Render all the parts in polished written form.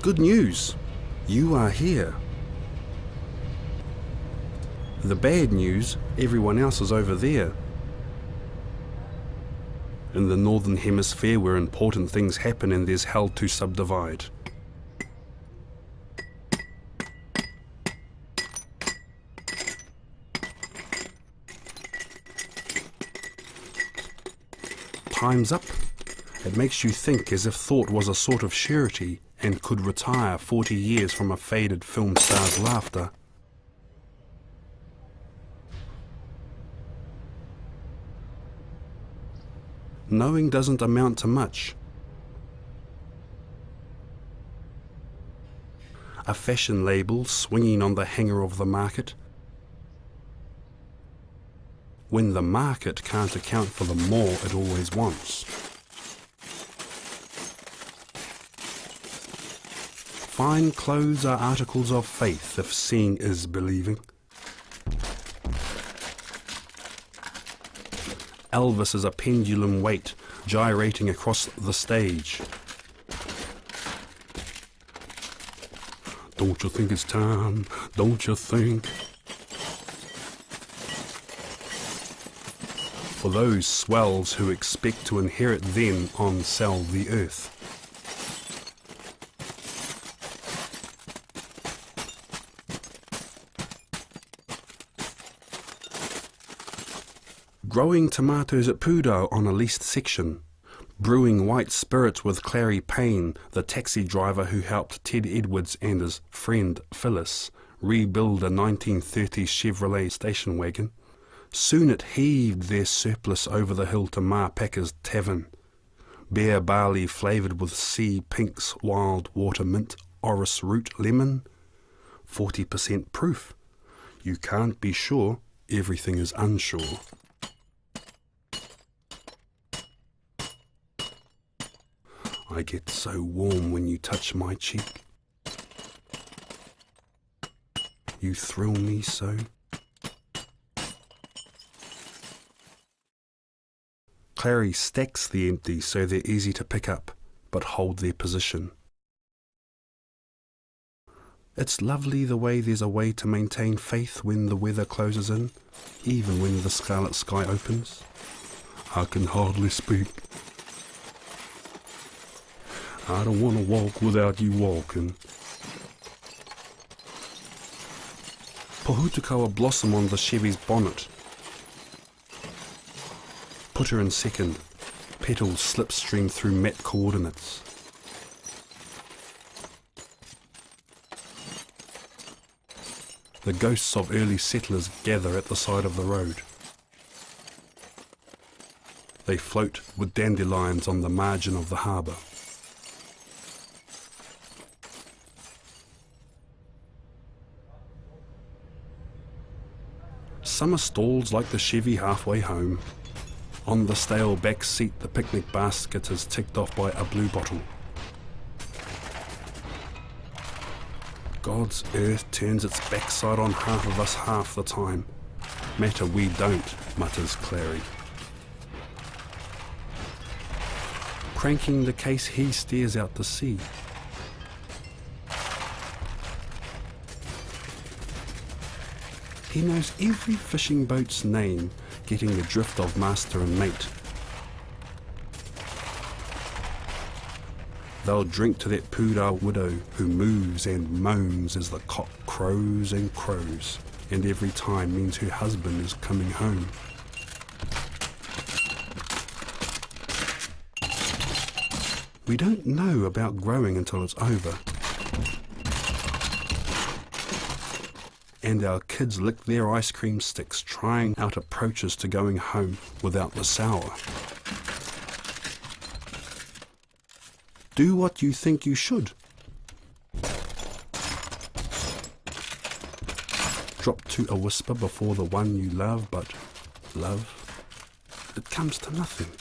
Good news, you are here. The bad news, everyone else is over there. In the Northern Hemisphere where important things happen and there's hell to subdivide. Time's up. It makes you think as if thought was a sort of surety and could retire 40 years from a faded film star's laughter. Knowing doesn't amount to much. A fashion label swinging on the hanger of the market. When the market can't account for the more it always wants. Fine clothes are articles of faith if seeing is believing. Elvis is a pendulum weight gyrating across the stage. Don't you think it's time? Don't you think? For those swells who expect to inherit then on sell the earth. Growing tomatoes at Pudao on a leased section. Brewing white spirits with Clary Payne, the taxi driver who helped Ted Edwards and his friend Phyllis rebuild a 1930s Chevrolet station wagon. Soon it heaved their surplus over the hill to Ma Packer's Tavern. Bare barley flavoured with sea pinks, wild water mint, orris root lemon. 40% proof. You can't be sure, everything is unsure. I get so warm when you touch my cheek. You thrill me so. Clary stacks the empties so they're easy to pick up, but hold their position. It's lovely the way there's a way to maintain faith when the weather closes in, even when the scarlet sky opens. I can hardly speak. I don't want to walk without you walking. Pohutukawa blossom on the Chevy's bonnet. Put her in second. Petals slipstream through met coordinates. The ghosts of early settlers gather at the side of the road. They float with dandelions on the margin of the harbour. Summer stalls like the Chevy halfway home. On the stale back seat the picnic basket is ticked off by a blue bottle. God's earth turns its backside on half of us half the time. Matter we don't, mutters Clary. Cranking the case he stares out to sea. He knows every fishing boat's name, getting the drift of master and mate. They'll drink to that Pudao widow who moves and moans as the cock crows and crows, and every time means her husband is coming home. We don't know about growing until it's over. And our kids lick their ice cream sticks trying out approaches to going home without the sour. Do what you think you should. Drop to a whisper before the one you love, but love, it comes to nothing.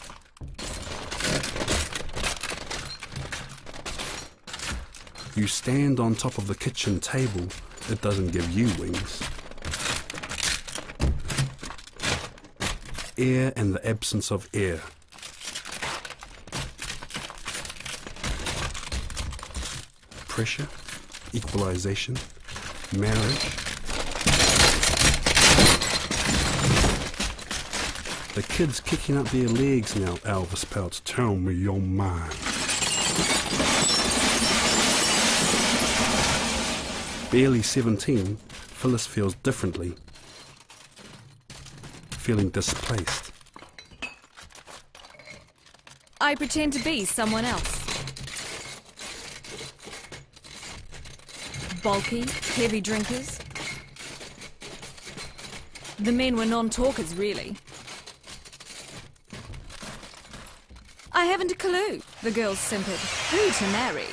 You stand on top of the kitchen table, it doesn't give you wings. Air and the absence of air. pressure, equalisation, marriage. The kid's kicking up their legs now, Elvis pouts. Tell me your mind. Barely 17, Phyllis feels differently, feeling displaced. I pretend to be someone else. Bulky, heavy drinkers. The men were non-talkers, really. I haven't a clue, the girls simpered. Who to marry?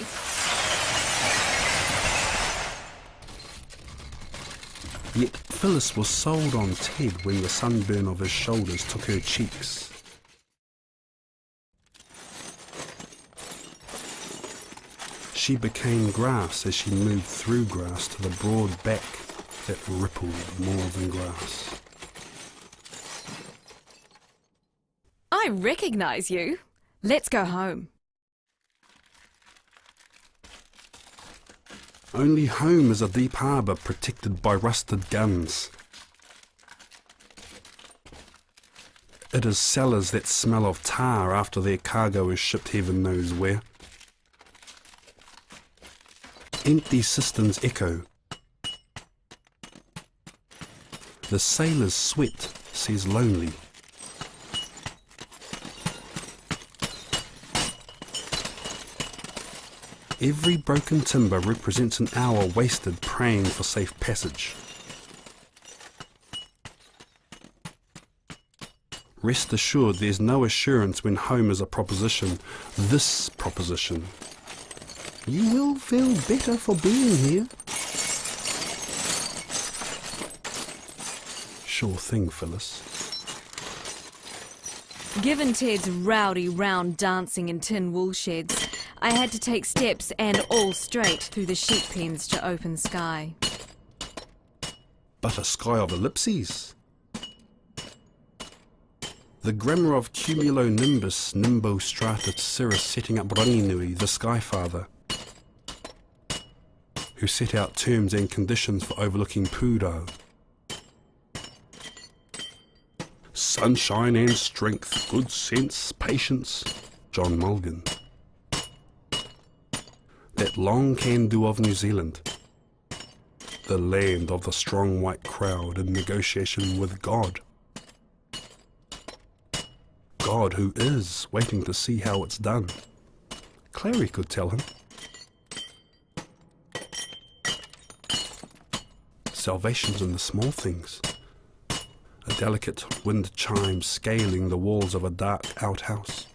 Yet Phyllis was sold on Ted when the sunburn of his shoulders took her cheeks. She became grass as she moved through grass to the broad back that rippled more than grass. I recognise you. Let's go home. Only home is a deep harbour protected by rusted guns. It is cellars that smell of tar after their cargo is shipped heaven knows where. Empty cisterns echo. The sailor's sweat says lonely. Every broken timber represents an hour wasted praying for safe passage. Rest assured there's no assurance when home is a proposition. This proposition. You will feel better for being here. Sure thing, Phyllis. Given Ted's rowdy round dancing in tin wool sheds, I had to take steps and all straight through the sheep pens to open sky. But a sky of ellipses. The grammar of cumulonimbus nimbo strata cirrus setting up Ranginui, the sky father, who set out terms and conditions for overlooking Pūrau. Sunshine and strength, good sense, patience, John Mulligan. That long can-do of New Zealand, the land of the strong white crowd in negotiation with God. God who is waiting to see how it's done. Clary could tell him. Salvation's in the small things. A delicate wind chime scaling the walls of a dark outhouse.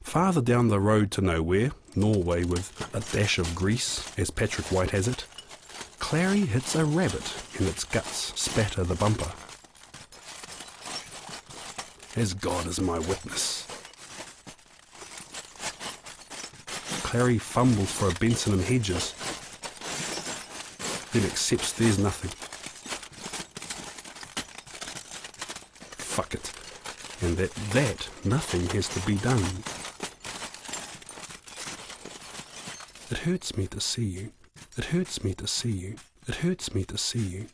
Farther down the road to nowhere, Norway with a dash of grease, as Patrick White has it, Clary hits a rabbit and its guts spatter the bumper. As God is my witness. Clary fumbles for a Benson and Hedges, then accepts there's nothing. Fuck it. And that nothing has to be done. It hurts me to see you. It hurts me to see you. It hurts me to see you.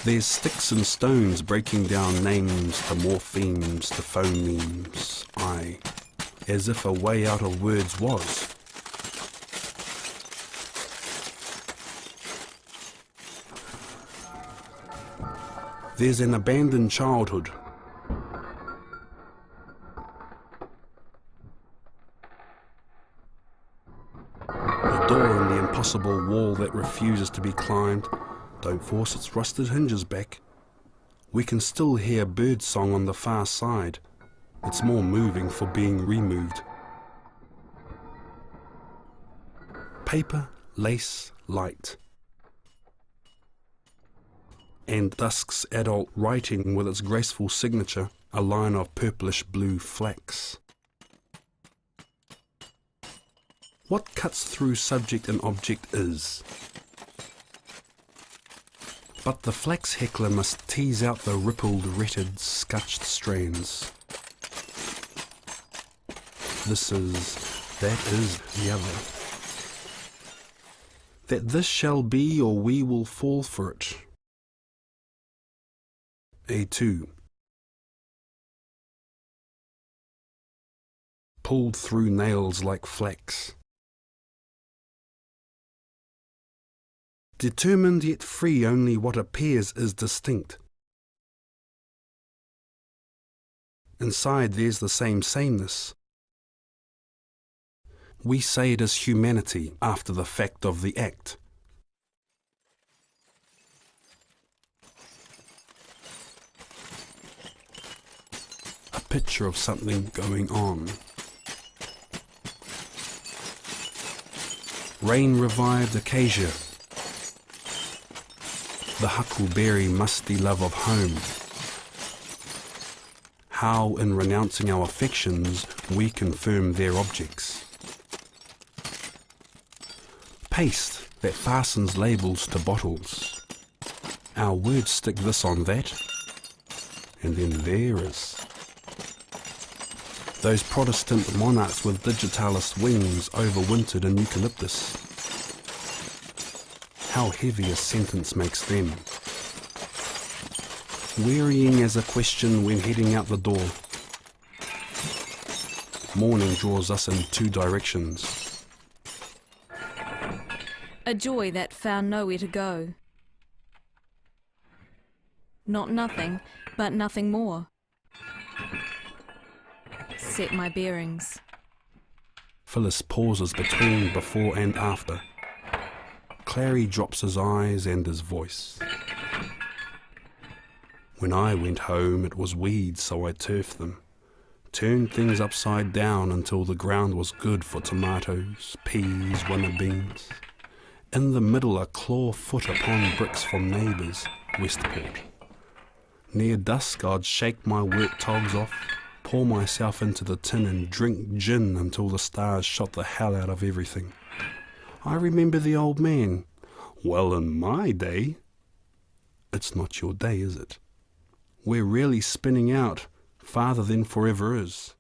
There's sticks and stones breaking down names to morphemes to phonemes. Aye, as if a way out of words was. There's an abandoned childhood. A door in the impossible wall that refuses to be climbed. Don't force its rusted hinges back. We can still hear bird song on the far side. It's more moving for being removed. Paper, lace, light. And dusk's adult writing with its graceful signature, a line of purplish blue flax. What cuts through subject and object is. But the flax heckler must tease out the rippled, retted, scutched strands. This is, that is the other. That this shall be or we will fall for it. A2. Pulled through nails like flax. Determined yet free, only what appears is distinct. Inside there's the same sameness. We say it is humanity after the fact of the act. A picture of something going on. Rain revived acacia. The huckleberry musty love of home. How in renouncing our affections we confirm their objects. Paste that fastens labels to bottles. Our words stick this on that, and then there is. Those Protestant monarchs with digitalist wings overwintered in eucalyptus. How heavy a sentence makes them. Wearying as a question when heading out the door. Morning draws us in two directions. A joy that found nowhere to go. Not nothing, but nothing more. Set my bearings. Phyllis pauses between before and after. Clary drops his eyes and his voice. When I went home it was weeds, so I turfed them. Turned things upside down until the ground was good for tomatoes, peas, winter beans. In the middle a claw foot upon bricks from neighbours, Westport. Near dusk I'd shake my work togs off, pour myself into the tin and drink gin until the stars shot the hell out of everything. I remember the old man. Well, in my day. It's not your day, is it? We're really spinning out farther than forever is.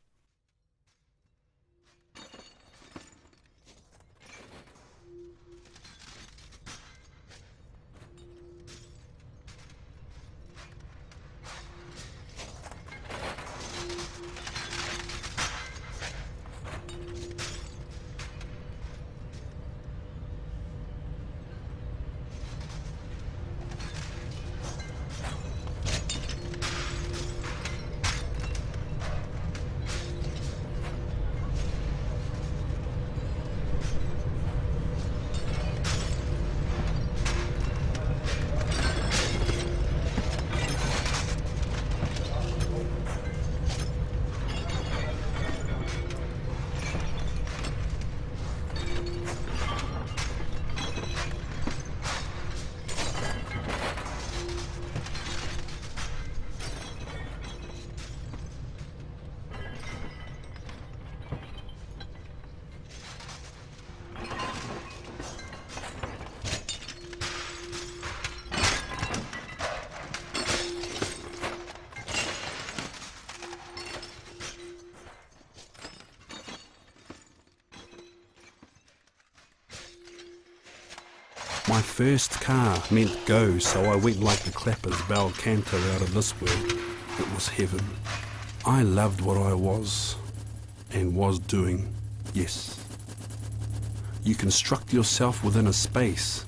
My first car meant go, so I went like the clappers bel canto out of this world. It was heaven. I loved what I was and was doing, yes. You construct yourself within a space.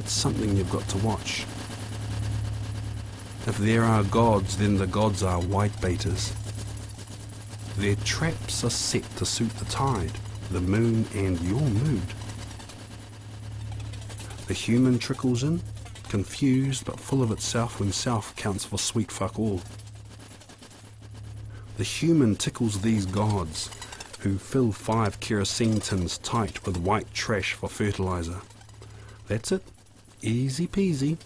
It's something you've got to watch. If there are gods, then the gods are white-baiters. Their traps are set to suit the tide, the moon and your mood. The human trickles in, confused but full of itself when self counts for sweet fuck all. The human tickles these gods, who fill 5 kerosene tins tight with white trash for fertilizer. That's it, easy peasy,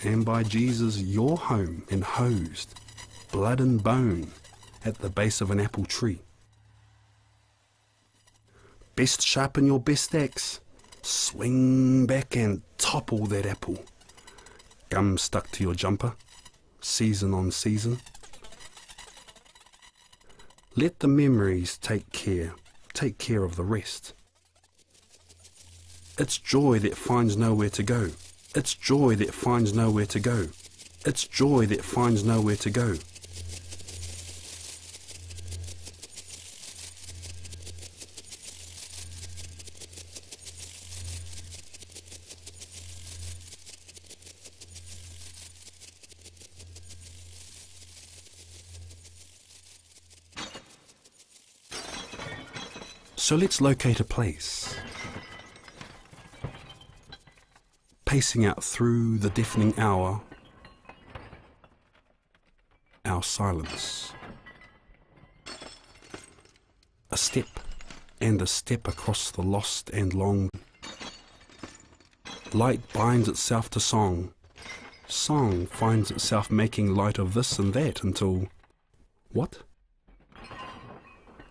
and by Jesus you're home and hosed, blood and bone, at the base of an apple tree. Best sharpen your best axe, swing back and topple that apple. Gum stuck to your jumper, season on season. Let the memories take care of the rest. It's joy that finds nowhere to go. It's joy that finds nowhere to go. It's joy that finds nowhere to go. So let's locate a place. Pacing out through the deafening hour, our silence. A step and a step across the lost and long. Light binds itself to song. Song finds itself making light of this and that until... what?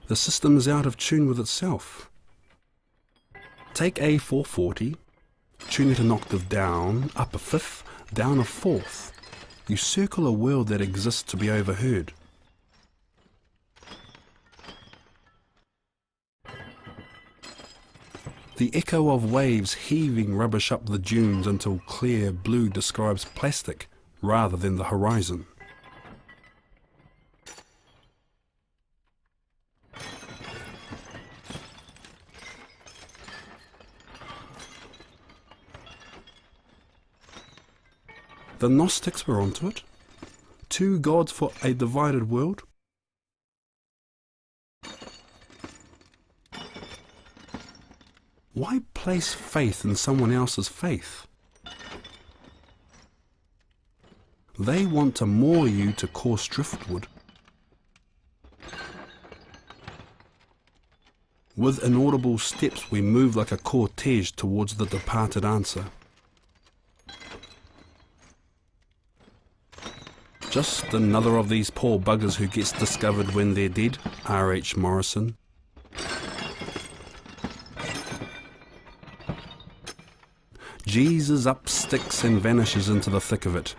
The system is out of tune with itself. Take A440, tune it an octave down, up a fifth, down a fourth. You circle a world that exists to be overheard. The echo of waves heaving rubbish up the dunes until clear blue describes plastic rather than the horizon. The Gnostics were onto it. 2 gods for a divided world. Why place faith in someone else's faith? They want to moor you to coarse driftwood. With inaudible steps we move like a cortege towards the departed answer. Just another of these poor buggers who gets discovered when they're dead, R.H. Morrison. Jesus up sticks and vanishes into the thick of it.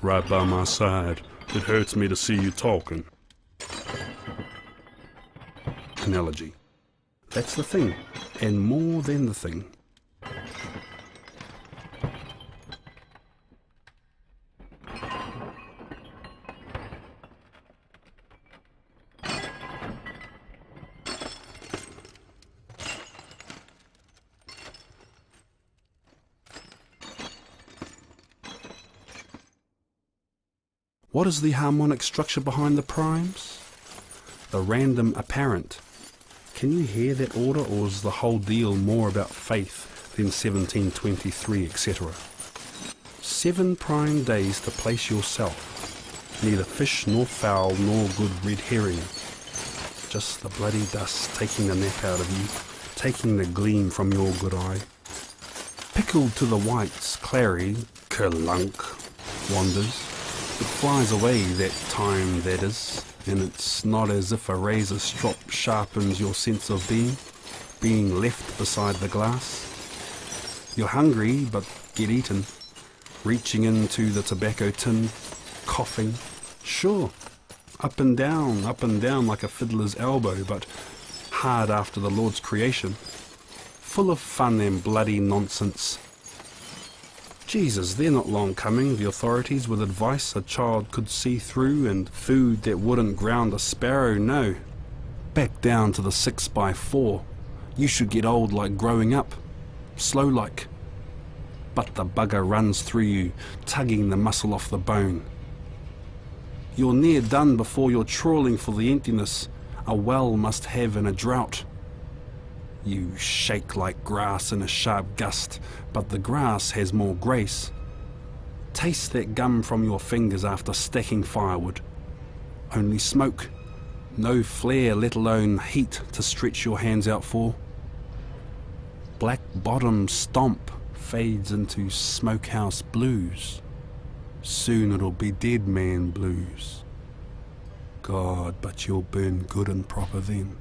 Right by my side, it hurts me to see you talking. Analogy. That's the thing, and more than the thing. What is the harmonic structure behind the primes? The random apparent. Can you hear that order, or is the whole deal more about faith than 1723, etc.? 7 prime days to place yourself. Neither fish nor fowl nor good red herring. Just the bloody dust taking the nap out of you, taking the gleam from your good eye. Pickled to the whites, clary, kerlunk, wanders. It flies away that time, that is, and it's not as if a razor strop sharpens your sense of being left beside the glass. You're hungry, but get eaten, reaching into the tobacco tin, coughing. Sure, up and down like a fiddler's elbow, but hard after the Lord's creation. full of fun and bloody nonsense. Jesus, they're not long coming, the authorities, with advice a child could see through and food that wouldn't ground a sparrow, no. Back down to the 6x4. You should get old like growing up, slow like. But the bugger runs through you, tugging the muscle off the bone. You're near done before you're trawling for the emptiness a well must have in a drought. You shake like grass in a sharp gust, but the grass has more grace. Taste that gum from your fingers after stacking firewood. Only smoke, no flare, let alone heat to stretch your hands out for. Black bottom stomp fades into smokehouse blues. Soon it'll be dead man blues. God, but you'll burn good and proper then.